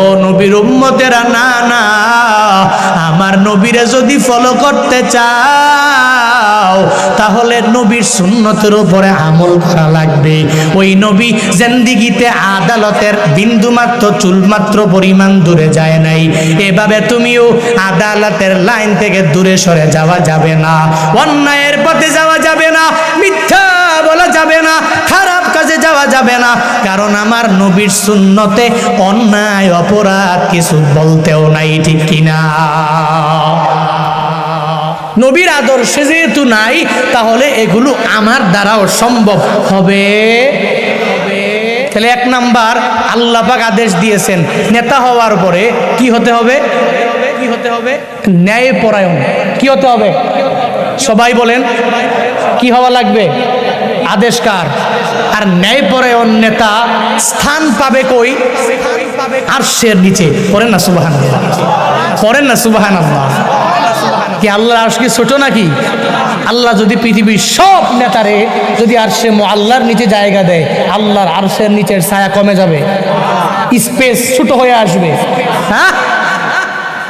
ও নবীর উম্মতেরা, না না, আমার নবীরে যদি ফলো করতে চাও তাহলে নবীর সুন্নতের উপরে আমল করা লাগবে। ওই নবী জিন্দেগিতে আদালতের বিন্দুমাত্র চুলমাত্র পরিমাণ দূরে যায় নাই, এভাবে তুমিও আদালতের লাইন থেকে দূরে সরে যাওয়া যাবে না, অন্যায়ের পথে যাওয়া যাবে না, মিথ্যা বলা যাবে না, খারাপ কাজে যাওয়া যাবে না। কারণ আমার নবীর সুন্নতে অন্যায় অপরাধ কিছু বলতেও নাই, ঠিক কিনা? নবীর আদর্শে যেহেতু নাই তাহলে এগুলো আমার দ্বারাও সম্ভব হবে। তাহলে এক নাম্বার আল্লাহ পাক আদেশ দিয়েছেন নেতা হওয়ার পরে কি হতে হবে? কি হতে হবে? ন্যায়পরায়ণ। কি হতে হবে? সবাই বলেন কি হওয়া লাগবে? আদেশ কার? আর ন্যায়পরায়ণ নেতা স্থান পাবে কই? আরশের নিচে। পড়েন না সুবহানাল্লাহ, পড়েন না সুবহানাল্লাহ। কি আল্লাহর আরশ কি ছোট নাকি? আল্লাহ যদি পৃথিবীর সব নেতারে যদি আরশে আল্লাহর নিচে জায়গা দেয়, আল্লাহর আরশের নিচের ছায়া কমে যাবে, স্পেস ছোট হয়ে আসবে। হ্যাঁ,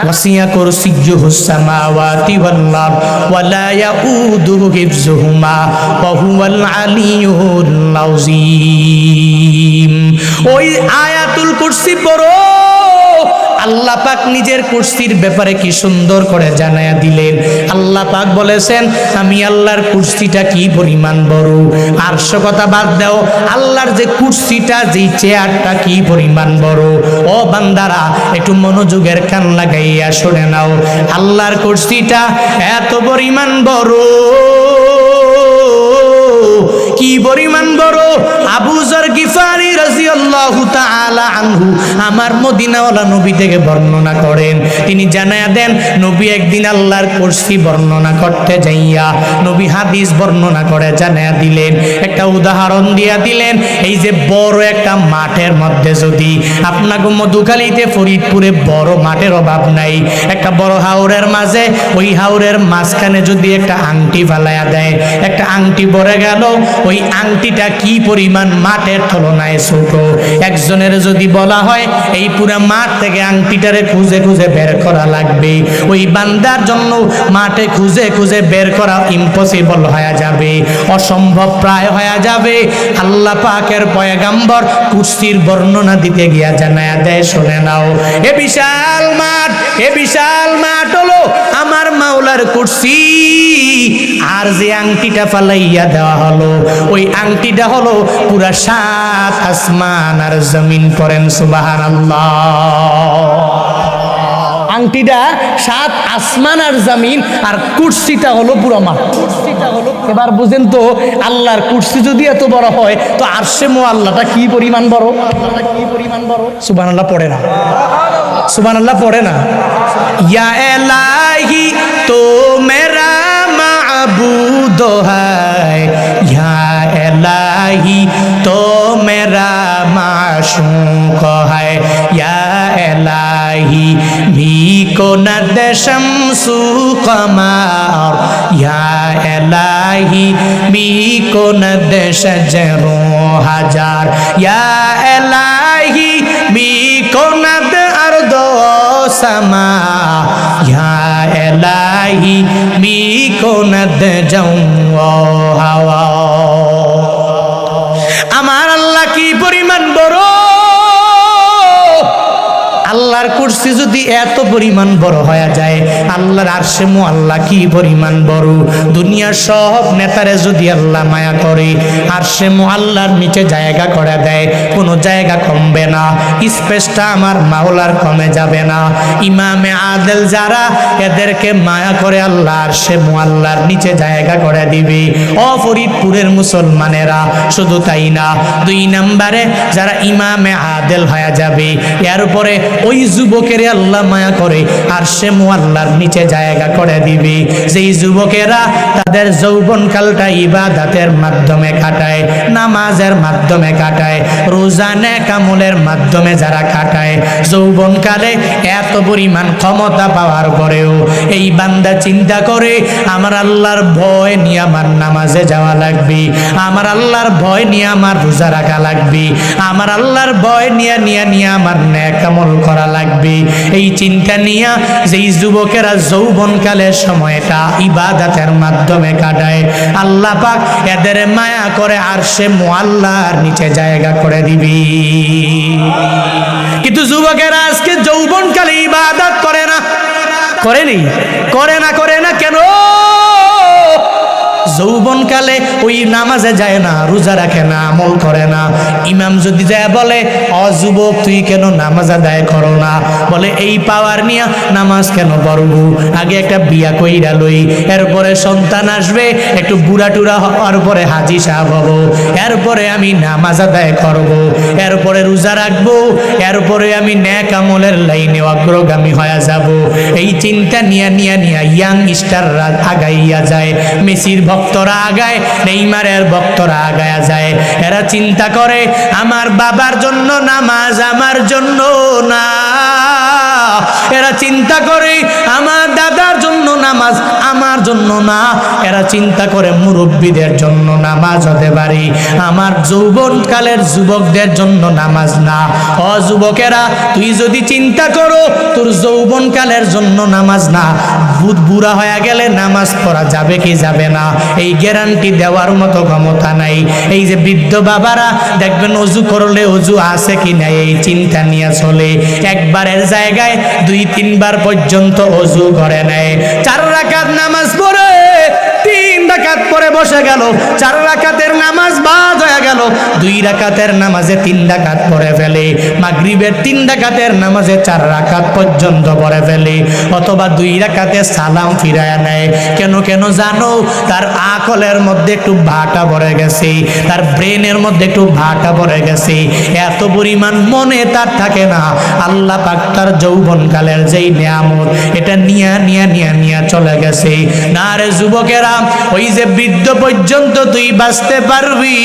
ওয়াসিয়া কুরসিয়্যুহুস সামাওয়াতি ওয়াল আরদ ওয়া লা ইয়াউদুহু হিফযুহুমা ওয়া হুয়াল আলিয়্যুল আযীম। ওই আয়াতুল কুরসি পড়ো, আল্লাহ পাক নিজের কুরসির ব্যাপারে কি সুন্দর করে জানায়া দিলেন। আল্লাহ পাক বলেছেন আমি আল্লাহর কুরসিটা কি পরিমাণ বড়। আরশ কথা বাদ দাও, আল্লাহর যে কুরসিটা, যে চেয়ারটা কি পরিমাণ বড়। ও বান্দারা একটু মনোযোগের কান লাগাইয়া শুনে নাও, আল্লাহর কুরসিটা এত পরিমাণ বড়, কি পরিমাণ বড়। আবু যর গিফারি রাদিয়াল্লাহু তাআলা আনহু আমার মদিনাওয়ালা নবী থেকে বর্ণনা করেন, তিনি জানায়া দেন নবী একদিন আল্লাহর কুরসি বর্ণনা করতে যাইয়া নবী হাদিস বর্ণনা করে জানায়া দিলেন, একটা উদাহরণ দিয়া দিলেন। এই যে বড় একটা মাঠের মধ্যে যদি আপনাকে মধুখালীতে ফরিদপুরে বড় মাঠের অভাব নাই, একটা বড় হাওরের মাঝে ওই হাওরের মাঝখানে যদি একটা আংটি ফালাইয়া দেয়, একটা আংটি পড়ে গেল, ওই আংটিটা কি পরিমাণ মাঠের তুলনায় ছোট। একজনের যদি বলা হয় এই পুরো মাঠ থেকে আংটিটারে খুঁজে খুঁজে বের করা লাগবে, ওই বান্দার জন্য মাঠে খুঁজে খুঁজে বের করা ইম্পসিবল হয়ে যাবে, অসম্ভব প্রায় হয়ে যাবে। আল্লাহ পাকের পয়গাম্বর কুরসির বর্ণনা দিতে গিয়া জানায়া দেয়, শুনে নাও, এ বিশাল মাঠ, এ বিশাল মাঠ হলো আমার মাওলার কুরসি। আর যে আংটিটা ফালাইয়া দেওয়া হলো ওই আংটিটা হলো পুরা 7 আসমান আর জমিন। পড়েন সুবহানাল্লাহ। আংটিটা 7 আসমান আর জমিন, আর কুরসিটা হলো পুরো মাঠ। এবার বুঝেন তো, আল্লাহর কুরসি যদি এত বড় হয় তো আরশে মুআল্লাটা কি পরিমাণ বড়। সুবহানাল্লাহ পড়ে না, সুবহানাল্লাহ পড়ে না। ইয়া ইলাহি তো মেরা মাবুদ হায়, ইয়া ইলাহি তো মেরা মাশুক হায়, ইয়া ইলাহি ভি को न दे शम्सु कमर, या इलाही मी को न दे शजरो हजार, या इलाही मी को न दे अर्दो समा, या इलाही मी को न दे जाऊं हवा। আমার আল্লাহ কি পরিমাণ বড়। আল্লাহর কুরসি যদি এত পরিমাণ বড় হয়ে যায়, আল্লাহর আরশে মুআল্লা কি পরিমাণ বড়। দুনিয়ার সব নেতারে যদি আল্লাহ মায়া করে আরশে মুআল্লার নিচে জায়গা করে দেয়, কোনো জায়গা কমবে না, স্পেসটা আমার মাওলার কমে যাবে না। ইমামে আদেল যারা, এদেরকে মায়া করে আল্লাহ আরশে মুআল্লার নিচে জায়গা করে দিবে। ও ফরিদপুরের মুসলমানেরা, শুধু তাই না, 2 নম্বরে যারা ইমামে আদেল হয়ে যাবে, এর উপরে ওই যুবকের আল্লাহ মায়া করে আরশে মুআল্লার নিচে জায়গা করে দিবে। যেই যুবকেরা তাদের যৌবনকালটা ইবাদতের মাধ্যমে কাটায়, নামাজের মাধ্যমে কাটায়, রোজা নেক আমলের মাধ্যমে যারা কাটায়, যৌবনকালে এত পরিমাণ ক্ষমতা পাওয়ার পরেও এই বান্দা চিন্তা করে আমার আল্লাহর ভয় নিয়ে আমার নামাজে যাওয়া লাগবে, আমার আল্লাহর ভয় নিয়ে আমার রোজা রাখা লাগবে, আমার আল্লাহর ভয় নিয়ে আমার নেক আমল করা লাগবে। এই চিন্তা নিয়ে যেই যুবকেরা যৌবনকালের সময়টা ইবাদতের মাধ্যমে কাটায়, আল্লাহ পাক এদের মায়া করে আরশে মুআল্লার নিচে জায়গা করে দিবি। কিন্তু যুবকেরা আজকে যৌবনকালে ইবাদত করে না, করে না কেন? যৌবনকালে ওই নামাজে যায় না, রোজা রাখে না, আমল করে না। ইমাম যদি যায় বলে, অ যুবক তুই কেন নামাজ আদায় করো না? বলে এই পাওয়ার নিয়ে নামাজ কেন পড়বো? আগে একটা বিয়া কইরা লই, এরপরে সন্তান আসবে, একটু বুড়া টুরা হওয়ার পরে হাজি সাহেব হব, এরপরে আমি নামাজ আদায় করব, এরপরে রোজা রাখবো, এরপরে আমি নেক আমলের লাইনে অগ্রগামী হয়ে যাব। এই চিন্তা নিয়া ইয়াং স্টাররা আগাইয়া যায়, মেসির ভক্তরা আগায়, নেইমারের ভক্তরা আগায়া যায়। এরা চিন্তা করে আমার বাবার জন্য নামাজ, আমার জন্য না। এরা চিন্তা করে আমার দাদার জন্য নামাজ, আমার জন্য না। এরা চিন্তা করে মুরব্বীদের জন্য নামাজ হতে পারে, আমার যৌবনকালের যুবকদের জন্য নামাজ না। ও যুবকেরা, তুই যদি চিন্তা করো তোর যৌবনকালের জন্য নামাজ না, বুড়া হয়ে গেলে নামাজ পড়া যাবে কি যাবে না, এই গ্যারান্টি দেওয়ার মতো ক্ষমতা নাই। এই যে বৃদ্ধ বাবারা দেখবেন অজু করলে অজু আছে কি নাই এই চিন্তা নিয়ে চলে, একবারের জায়গায় 2-3 বার পর্যন্ত অজু করে নেয়, 4 রাকাত নামাজ পড়ে 3 রাকাত পরে বসে গেল, 4 রাকাতের নামাজ বাদ হয়ে গেল, 2 রাকাতের নামাজে 3 রাকাত পড়ে ফেলে, মাগরিবের 3 রাকাতের নামাজে 4 রাকাত পর্যন্ত পড়ে ফেলে, অথবা 2 রাকাতে সালাম ফিরায় নেয়। কেন কেন জানো? তার আকলের মধ্যে একটু ভাটা পড়ে গেছে, তার ব্রেনের মধ্যে একটু ভাটা পড়ে গেছে, এত পরিমাণ মনে তার থাকে না। আল্লাহ পাক তার যৌবনকালের যেই নিয়ামত এটা নিয়া চলে গেছে। না রে যুবকেরা, ওই যে বৃদ্ধ পর্যন্ত তুই বাঁচতে পারবি,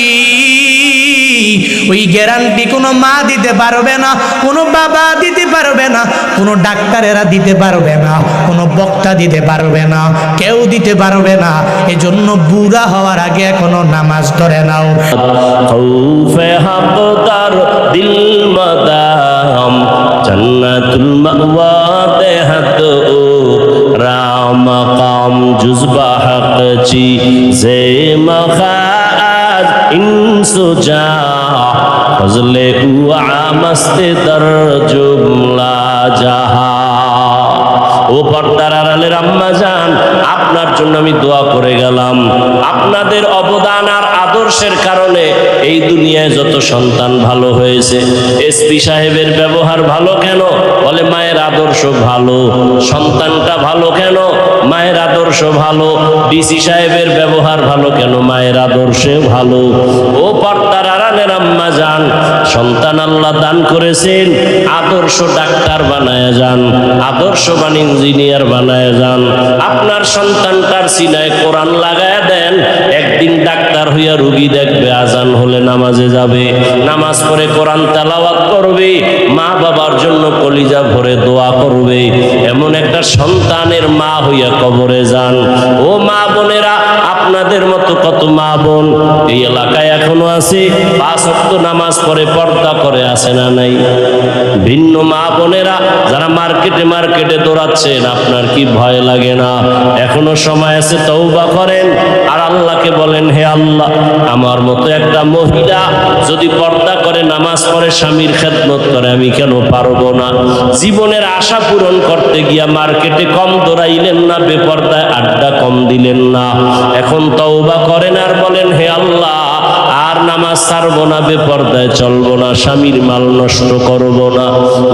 ওই গ্যারান্টি কোনো মা দিতে পারবে না, কোনো বাবা দিতে পারবে না, কোনো ডাক্তারেরা দিতে পারবে না, কোনো বক্তা দিতে পারবে না, কেউ দিতে পারবে না। এজন্য বুড়া হওয়ার আগে এখনো নামাজ ধরে নাও। খৌফে হাকদার দিল মাদাম জান্নাতুল মাওয়া দেহাত ও রাম কাম জুজবা হক চি জে মখাজ ইনসুজা ফজলে উআ মস্তে দর জুমলা জাহা। ও পর্দার আড়ালের আম্মা জান, আপনার জন্য আমি দোয়া করে গেলাম। আপনাদের অবদান আর আদর্শের কারণে এই দুনিয়ায় যত সন্তান ভালো হয়েছে। এসপি সাহেবের ব্যবহার ভালো কেন? বলে মায়ের আদর্শ ভালো। সন্তানটা ভালো কেন? মায়ের আদর্শ ভালো। ডিসি সাহেবের ব্যবহার ভালো কেন? মায়ের আদর্শে ভালো। ও পর্দার আড়ালের আম্মা জান, সন্তান আল্লাহ দান করেছেন, আদর্শ ডাক্তার বানায় যান, আদর্শবান ইঞ্জিনিয়ার বানায় যান। আপনার সন্তানটার সিনায় কোরআন লাগায় দেন, একদিন ডাক্তার হইয়া রোগী দেখবে, আজান হলে নামাজে যাবে, নামাজ পড়ে কোরআন তেলাওয়াত করবে, মা বাবার জন্য কলিজা ভরে দোয়া করবে। এমন একটা সন্তানের মা হইয়া কবরে যান। ও মা বোনেরা, আপনাদের মতো কত মা বোন এই এলাকায় এখনো আছে, 5 ওয়াক্ত নামাজ পড়ে পর্দা করে, আছে না নাই? ভিন্ন মা বোনেরা যারা মার্কেটে দৌড়াচ্ছেন, আপনার কি ভয় লাগে না? এখনো সময় আছে, তওবা করেন আর আল্লাহকে বলেন, হে আল্লাহ, আমার মতো একটা মহিলা যদি পর্দা করে নামাজ পড়ে স্বামীর খেদমত করে, আমি কেন পারবো না? জীবনের আশা পূরণ করতে গিয়া মার্কেটে কম দৌড়াইলেন না, বেপর্দায় আড্ডা কম দিলেন না। এখন তওবা করেন আর বলেন, হে আল্লাহ, আর নামাজ ছাড়বো না, বেপর্দায় চলবো না, স্বামীর মাল নষ্ট করবো না।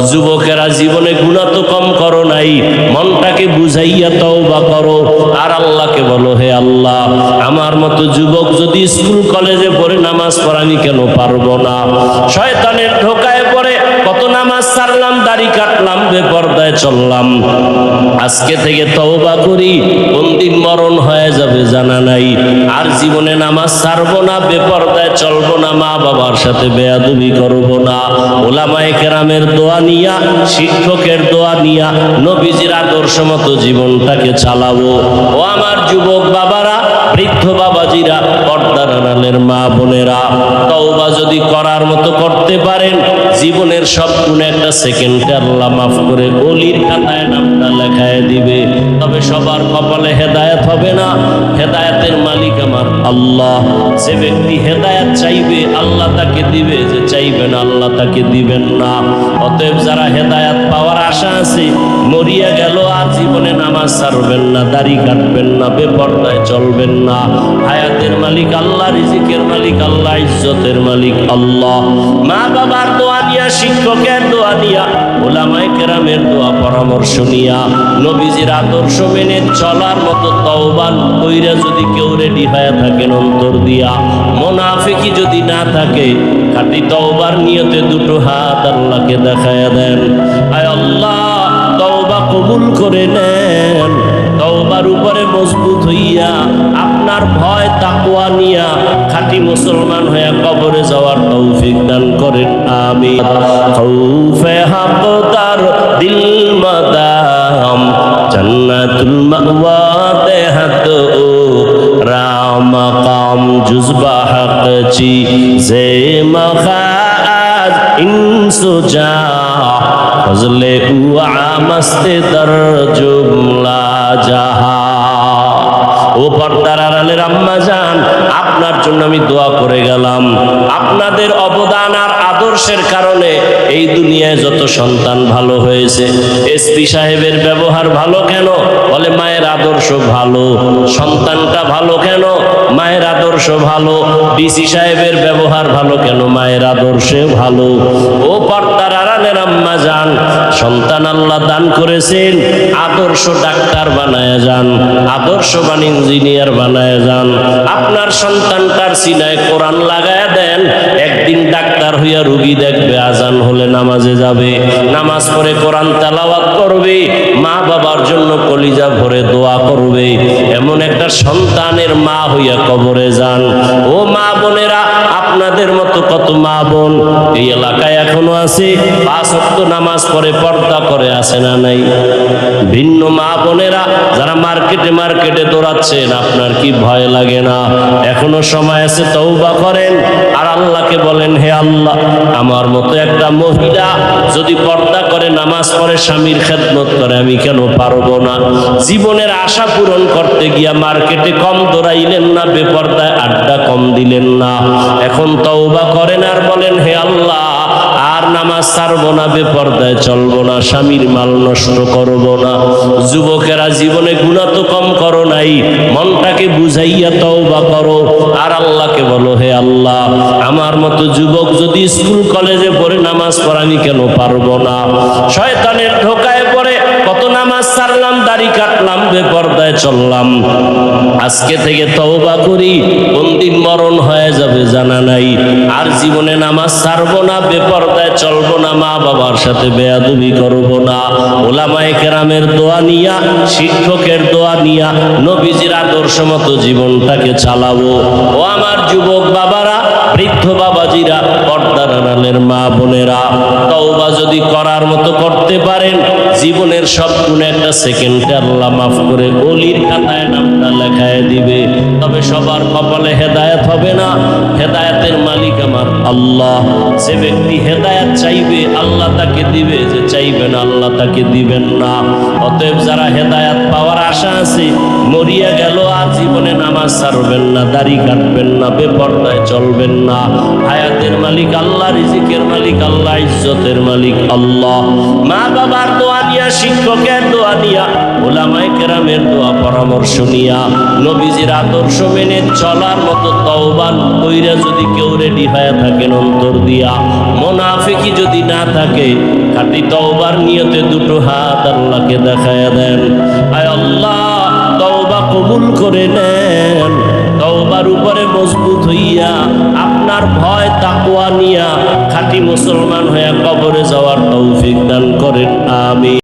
যুবকেরা, জীবনে গুনাহ তো কম করো নাই, মনটাকে বুঝাইয়া তওবা করো আর আল্লাহকে বলো, হে আল্লাহ, আমার মতো যুবক যদি স্কুল কলেজে পড়ে নামাজ পড়া, আমি কেন পারবো না? শয়তানের ধোকায় পড়ে কত নামাজ ছাড়লাম, দাড়ি কাটলাম, বেপর্দায় চললাম। আজকে থেকে তওবা করি, কোন দিন মরণ হয়ে যাবে জানা নাই। আর জীবনে নামাজ ছাড়বো না, বেপর্দায় চলবো না, মা বাবার সাথে বেয়াদবি করবো না। ওলামায়ে কেরামের দোয়া নিয়া, শিক্ষকের দোয়া নিয়া, নবীজির আদর্শ মতো জীবনটাকে চালাবো। ও আমার যুবক বাবারা, বৃদ্ধ বাবাজিরা, পর্দার আড়ালের মা বোনেরা, তওবা যদি করার মতো করতে পারেন, জীবনের সব গুণে একটা সেকেন্ডে আল্লাহ মাফ করে ওলির খাতায় নামটা লেখায় দিবে। তবে সবার কপালে হেদায়েত হবে না। হেদায়েতের মালিক আমার আল্লাহ। যে ব্যক্তি হেদায়েত চাইবে, আল্লাহ তাকে দিবে, যে চাইবে না, আল্লাহ তাকে দিবেন না। অতএব যারা হেদায়েত পাওয়ার আশা আছে, মরিয়া গেল আর জীবনে নামাজ ছাড়বেন না, দাড়ি কাটবেন না, বেপর্দায় চলবেন না। হায়াতের মালিক আল্লাহ, রিজিকের মালিক আল্লাহ, ইজ্জতের মালিক আল্লাহ। মা বাবার দোয়া নিয়া, শিক্ষকের দোয়া নিয়া, ওলামায়ে কেরামের দোয়া পরামর্শ নিয়া, নবীজির আদর্শ মেনে চলার মতো তওবা কইরা যদি কেউ রেডি হয়ে থাকেন অন্তর দিয়া, মুনাফিকি যদি না থাকে, খাঁটি তওবার নিয়তে দুটো হাত আল্লাহকে দেখায়া দেন, আয় আল্লাহ, তওবা কবুল করে নেন। তওবার উপরে মজবুত হইয়া, আপনার ভয় তাকওয়া নিয়া, খাঁটি মুসলমান হইয়া কবরে যাওয়ার তৌফিক দান করেন, আমিন। খৌফে হাকদার দিল মাদাম জান্নাতুল মাওয়া দেহাত ও রাম কাম জুজবা হক চি জে মখাজ ইনসুজা ফজলে উআ মস্তে দর জুমলা জাহা। ও পর্দার আড়ালের আম্মা জান, আপনার জন্য আমি দোয়া করে গেলাম। আপনাদের অবদান আর আদর্শের কারণে এই দুনিয়ায় যত তো সন্তান ভালো হয়েছে। এসপি সাহেবের ব্যবহার ভালো কেন? বলে মায়ের আদর্শ ভালো। সন্তানটা ভালো কেন? মায়ের আদর্শ ভালো। ডিসি সাহেবের ব্যবহার ভালো কেন? মায়ের আদর্শে ভালো। ও পর্দার আড়ালের আম্মা যান, সন্তান আল্লাহ দান করেছেন, আদর্শ ডাক্তার বানায় যান, আদর্শবান ইঞ্জিনিয়ার বানায় যান। আপনার সন্তানটার সিনায় কোরআন লাগায় দেন, একদিন ডাক্তার হইয়া রুগী দেখবে, আজান হলে নামাজে যাবে, নামাজ পড়ে কোরআন তেলাওয়াত করবে, মা বাবার জন্য কলিজা ভরে দোয়া করবে। এমন একটা সন্তানের মা হইয়া কবরে যান। ও মা বোনেরা, আপনাদের মতো কত মা বোন এই এলাকায় এখনো আছে, 5 ওয়াক্ত নামাজ পড়ে পর্দা করে, আছে না নাই? ভিন্ন মা বোনেরা যারা মার্কেটে দৌড়াচ্ছেন, আপনার কি ভয় লাগে না? এখনো সময় আছে, তওবা করেন আর আল্লাহকে বলেন, হে আল্লাহ, আমার মতো একটা মহিলা যদি পর্দা করে নামাজ পড়ে স্বামীর খেদমত করে, আমি কেন পারবো না? জীবনের আশা পূরণ করতে গিয়া মার্কেটে কম দৌড়াইলেন না, বেপর্দায় আড্ডা কম দিলেন না। এখন তওবা করেন আর বলেন, হে আল্লাহ, আর নামাজ ছাড়বো না, বেপর্দায় চলবো না, স্বামীর মাল নষ্ট করবো না। যুবকেরা, জীবনে গুনাহ তো কম করো নাই, মনটাকে বুঝাইয়া তওবা করো আর আল্লাহকে বলো, হে আল্লাহ, আমার মতো যুবক যদি স্কুল কলেজে পড়ে নামাজ পড়ে, আমি কেন পারবো না? শয়তানের ধোকায় পড়ে কত নামাজ ছাড়লাম, দাড়ি কাটলাম, বেপর্দায় চললাম। আজকে থেকে তওবা করি, কোন দিন মরণ হয়ে যাবে জানা নাই। আর জীবনে নামাজ ছাড়বো না, বেপর্দায় চলবো না, মা বাবার সাথে বেয়াদবি করবো না। ওলামায়ে কেরামের দোয়া নিয়া, শিক্ষকের দোয়া নিয়া, নবীজির আদর্শ মতো জীবনটাকে চালাবো। ও আমার যুবক বাবারা, বৃদ্ধ বাবাজিরা, পর্দার আড়ালের মা বোনেরা, তওবা যদি করার মতো করতে পারেন, জীবনের সব গুণে একটা সেকেন্ডে আল্লাহ মাফ করে ওলির খাতায় নামটা লেখায় দিবে। তবে সবার কপালে হেদায়েত হবে না। হেদায়েতের মালিক আমার আল্লাহ। যে ব্যক্তি হেদায়েত চাইবে, আল্লাহ তাকে দিবে, যে চাইবে না, আল্লাহ তাকে দিবেন না। অতএব যারা হেদায়েত পাওয়ার আশা আছে, মরিয়া গেল আর জীবনে নামাজ ছাড়বেন না, দাড়ি কাটবেন না, বেপর্দায় চলবেন না। হায়াতের মালিক আল্লাহ, রিজিকের মালিক আল্লাহ, ইজ্জতের মালিক আল্লাহ। মা বাবার দোয়া নিয়া, শিক্ষকের দোয়া নিয়া, ওলামায়ে কেরামের দোয়া পরামর্শ নিয়া, নবীজির আদর্শ মেনে চলার মতো তওবা কইরা যদি কেউ রেডি হয়ে থাকেন অন্তর দিয়া, মুনাফিকি যদি না থাকে, খাঁটি তওবার নিয়তে দুটো হাত আল্লাহকে দেখায়া দেন। আয় আল্লাহ, তওবা কবুল করে নেন। তওবার উপরে মজবুত হইয়া, আপনার ভয় তাকওয়া নিয়া, খাঁটি মুসলমান হইয়া কবরে যাওয়ার তৌফিক